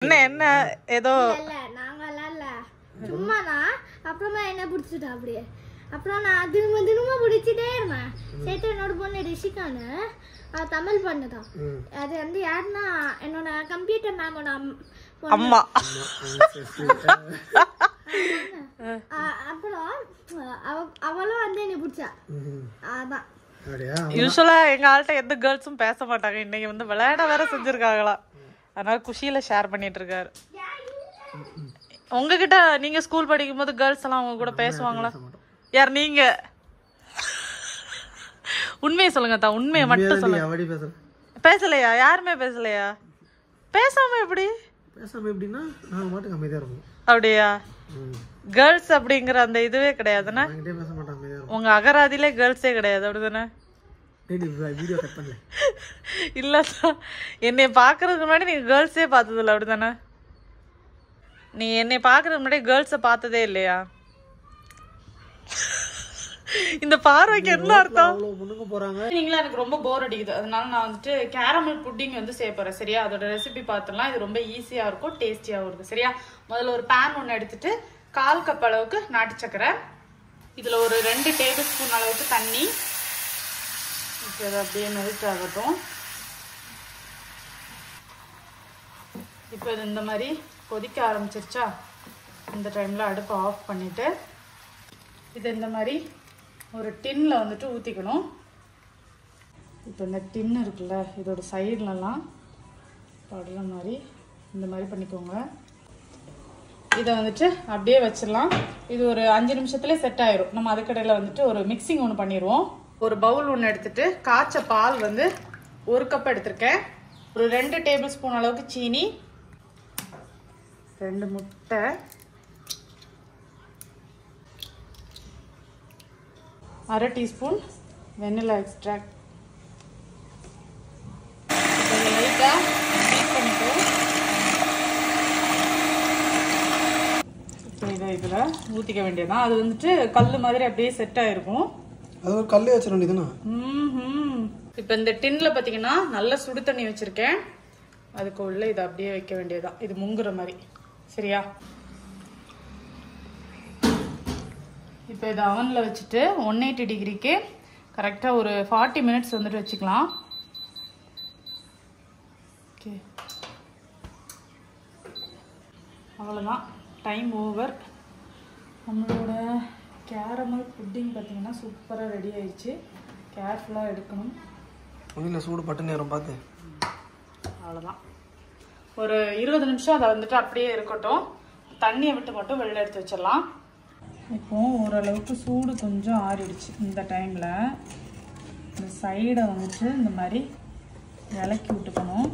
என்ன ஏதோ நாங்கெல்லாம் சும்மாதான். அப்புறமா என்ன பிடிச்சிட்டா அப்படியே. அப்புறம் நான் திரும்ப பிடிச்சிட்டே இருந்தேன். சேர்த்து என்னோட பொண்ணு ரிஷிகான்னு தமிழ் பொண்ணுதான். அது வந்து யாருன்னா என்னோட கம்ப்யூட்டர் மேமோட அம்மா. அப்புறம் அவளும் வந்து என்ன பிடிச்சா. அதான் யூஸ்வலா எங்க ஆள்கிட்ட எந்த கேர்ள்ஸும் பேச மாட்டாங்க. இன்னைக்கு வந்து விளையாட வேற செஞ்சிருக்காங்களா, அதனால குஷியில ஷேர் பண்ணிட்டு இருக்காரு. உங்ககிட்ட நீங்க ஸ்கூல் படிக்கும் போது கேர்ள்ஸ் எல்லாம் உங்க கூட பேசுவாங்களா? யார் நீங்க? உண்மையை சொல்லுங்க தான், உண்மையை மட்டும் சொல்லுங்க. பேசலையா? யாருமே பேசலையா? பேசாம எப்படி? பேசாம எப்படின்னா நாங்க மட்டும் அமைதியா இருப்போம். அப்படியா? கேர்ள்ஸ் அப்படிங்கிற அந்த இதுவே கிடையாதுன்னா பேச மாட்டாங்க. உங்க அகராதியிலே கேர்ள்ஸே கிடையாது அப்படிதானே? வீடியோ கட் பண்ணல. இல்ல என்னை பாக்குறதுக்கு முன்னாடி நீங்க கேர்ள்ஸே பார்த்தது இல்லை அப்படிதானே? நீ என்னை பாக்குறதுக்கு முன்னாடி கேர்ள்ஸை பார்த்ததே இல்லையா? இந்த பார்வைக்கு என்ன அர்த்தம்? நீங்களா எனக்கு ரொம்ப போர் அடிக்குது, அதனால நான் வந்துட்டு கேரமல் புட்டிங் வந்து செய்ய போறேன். சரியா? அதோட ரெசிபி பார்த்துடலாம். இது ரொம்ப ஈஸியா இருக்கும், டேஸ்டியாவும் இருக்கும். சரியா? முதல்ல ஒரு பேன் ஒன்று எடுத்துட்டு 1/4 கப் அளவுக்கு நாட்டு சக்கரை, இதுல ஒரு 2 டேபிள் ஸ்பூன் அளவுக்கு தண்ணி. இப்போ இது அப்படியே மெல்ட் ஆகட்டும். இப்போ இது இந்த மாதிரி கொதிக்க ஆரம்பிச்சிருச்சா, இந்த டைம்ல அடுப்பை ஆஃப் பண்ணிட்டு இது இந்த மாதிரி ஒரு டின்ல வந்துட்டு ஊற்றிக்கணும். இப்போ இந்த டின் இருக்குல்ல, இதோட சைட்லலாம் படுற மாதிரி இந்த மாதிரி பண்ணிக்கோங்க. இதை வந்துட்டு அப்படியே வச்சிடலாம். இது ஒரு 5 நிமிஷத்துலேயே செட் ஆயிரும். நம்ம அதுக்கடையில் வந்துட்டு ஒரு மிக்சிங் ஒன்று பண்ணிடுவோம். ஒரு பவுல் ஒன்று எடுத்துட்டு காய்ச்ச பால் வந்து 1 கப் எடுத்திருக்கேன். ஒரு 2 டேபிள் ஸ்பூன் அளவுக்கு சீனி, 2 முட்டை, அரை டீஸ்பூன் வெனிலா எக்ஸ்ட்ராக்ட். லைட்டாக மிக்ஸ் பண்ணிக்கோ. இப்போ இதை இதில் ஊற்றிக்க வேண்டியதான். அது வந்துட்டு கல் மாதிரி அப்படியே செட் ஆகிருக்கும். அது ஒரு கல்லே வச்சிட வேண்டியதுனா. இப்போ இந்த டின்ல பார்த்தீங்கன்னா நல்ல சுடு தண்ணி வச்சுருக்கேன். அதுக்கு உள்ள இதை அப்படியே வைக்க வேண்டியதுதான், இது முங்குற மாதிரி. சரியா? இப்போ இதை அவனில் வச்சுட்டு 180 டிகிரிக்கு கரெக்டாக ஒரு 40 மினிட்ஸ் வந்துட்டு வச்சுக்கலாம். ஓகே, அவ்வளோதான், டைம் ஓவர். நம்மளோட கேரமல் புட்டிங் பார்த்தீங்கன்னா சூப்பராக ரெடி ஆயிடுச்சு. கேர்ஃபுல்லாக எடுக்கணும். ஒன்றும் சூடு பட்டு நேரம் பார்த்து. அவ்வளோதான், ஒரு 20 நிமிஷம் அதை வந்துட்டு அப்படியே இருக்கட்டும். தண்ணியை விட்டு மட்டும் வெளில எடுத்து வச்சிடலாம். இப்போ ஓரளவுக்கு சூடு கொஞ்சம் ஆறிடுச்சு. இந்த டைமில் இந்த சைடை வந்துட்டு இந்த மாதிரி இலக்கி விட்டுக்கணும்.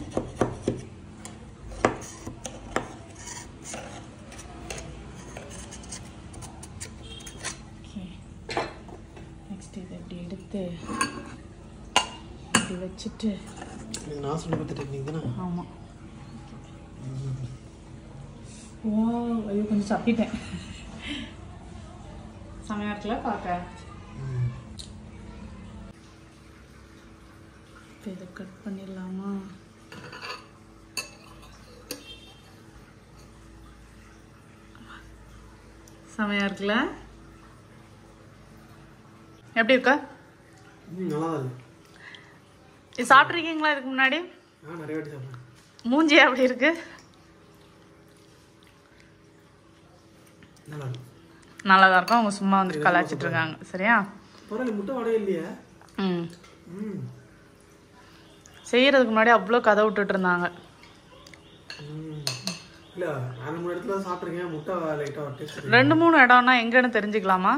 ஓகே, நெக்ஸ்ட் இதை இப்படி எடுத்து இப்படி வச்சுட்டு. நான் சொல்லி கொடுத்த டெக்னிக் தானே? ஆமாம். ஓ, ஐயோ கொஞ்சம் சப்பிட்டேன். செமையா இருக்குல்ல பார்க்க. இப்போ இதை கட் பண்ணிடலாமா? செமையா இருக்குல்ல? எப்படி இருக்கா? நல்லா இருக்கு. இது சாப்பிட்ருக்கீங்களா இதுக்கு முன்னாடி? நிறைய வாட்டி சாப்பிட்றேன். மூஞ்சி எப்படி இருக்கு? நல்லா இருக்கு. நல்லா தான் இருக்கும். அவங்க சும்மா வந்துட்டு கலாச்சிட்டு இருக்காங்க. சரியா? பரவாயில்ல, முட்டை வடையே இல்லையா? செய்யறதுக்கு முன்னாடி அவ்வளோ கதை விட்டுட்டு இருந்தாங்க. இல்லை, 2-3 இடத்துல சாப்பிட்ருக்கேன். முட்டை லைட்டாக டேஸ்ட். 2-3 இடம்னா எங்கன்னு தெரிஞ்சுக்கலாமா?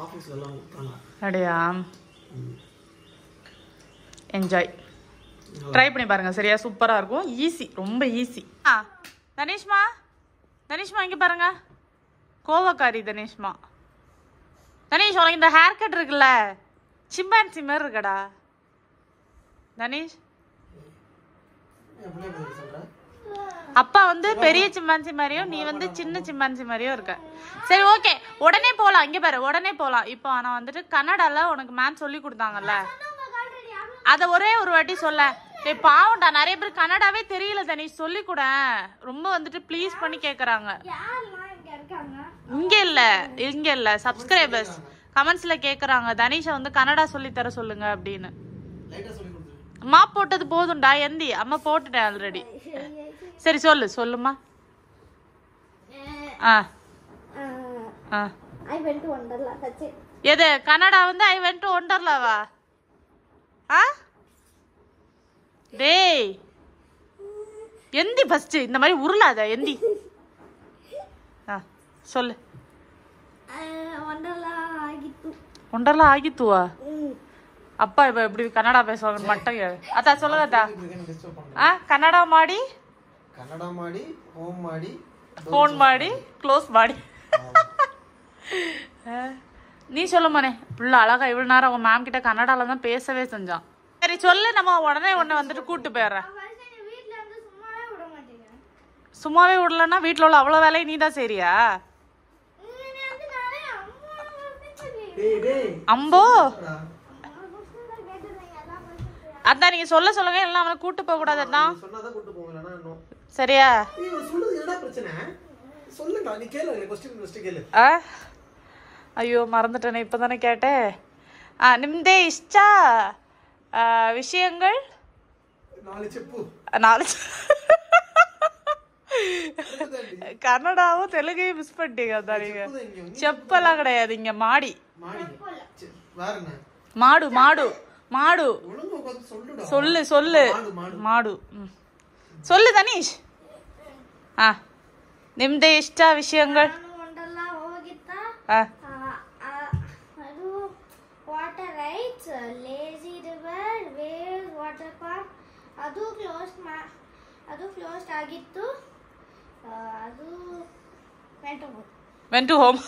ஆஃபீஸ்ல எல்லாம் கொடுத்தாங்க. அப்படியா? என்ஜாய், ட்ரை பண்ணி பாருங்க. சரியா? சூப்பராக இருக்கும். ஈஸி, ரொம்ப ஈஸி. தனேஷ்மா, தனேஷ்மா இங்கே பாருங்க. கோவக்காரி தனேஷ்மா. தனேஷ், உனக்கு இந்த ஹேர் கட் இருக்குல்ல, சிம்பான்சி மாதிரி இருக்கடா. தனேஷ், அப்பா வந்து பெரிய சிம்பான்சி மாதிரியும் நீ வந்து சின்ன சிம்பான்சி மாதிரியும் இருக்க. சரி, ஓகே, உடனே போகலாம். இங்கே பாரு, உடனே போகலாம். இப்போ நான் வந்துட்டு கன்னடால உனக்கு மேம் சொல்லி கொடுத்தாங்கல்ல, அதை ஒரே ஒரு வாட்டி சொல்ல. ஏய் பாவம்டா, நிறைய பேர் கன்னடாவே தெரியல தனிஷ், சொல்லி கூட. ரொம்ப வந்துட்டு ப்ளீஸ் பண்ணி கேக்குறாங்க. யாரெல்லாம் இங்க இருக்காங்க? இங்க இல்ல சப்ஸ்கிரைபர்ஸ் கமெண்ட்ஸ்ல கேக்குறாங்க தனிஷை வந்து கன்னடா சொல்லி தர சொல்லுங்க அப்படின்னு. அம்மா போட்டது போதும்டா எந்தி, அம்மா போட்டுட்டேன் ஆல்ரெடி. சரி சொல்லுமா. I went to Wonderla, that's it. எது கன்னடா வந்து I went to Wonderlaவா? டேய் எந்தி ஃபர்ஸ்ட் இந்த மாதிரி உருளாத எந்தி. சொல்லு. ஒண்டர்லா ஆகித்துவா? அப்பா இப்ப எப்படி கன்னடா பேசுவாங்க மட்டும் அத்தா சொல்லுங்கத்தா. கன்னடா மாடி ஃபோன் மாடி க்ளோஸ் மாடி. நீ சொல்லுமானே புள்ள அழகா இவ்வளவு நேரம் அவங்க மேம் கிட்ட கன்னடால தான் பேசவே செஞ்சான். சரி சொல்லு, நம்ம உடனே வந்துட்டு கூட்டு போயிடுறேன். சும்மாவே விடலன்னா வீட்டுல உள்ள அவ்வளவு வேலையை நீ தான் சரியா? அம்போ அதான் நீங்க சொல்லுங்க, எல்லாம் அவனை கூட்டு போக கூடாது. அதான் சரியா? ஐயோ மறந்துட்டேனே, இப்பதானே கேட்டேன். நிம்தே இஷ்டா விஷயங்கள் 4 கன்னடாவும் தெலுங்கையும் மிஸ் பண்ணிட்டீங்க. அதான் நீங்க செப்பெல்லாம் கிடையாது இங்க, மாடி மாடு மாடு மாடு சொல்லு மாடு சொல்லு தனிஷ். ನಿಮ್ದೇ ಇಷ್ಟ ವಿಷಯಗಳು? Water rides, lazy river, wave, water park ಅದು ಕ್ಲೋಸ್ಡ್ ಆಗಿತ್ತು. ಅದು ವೆಂಟ್ ಟು ಹೋಮ್.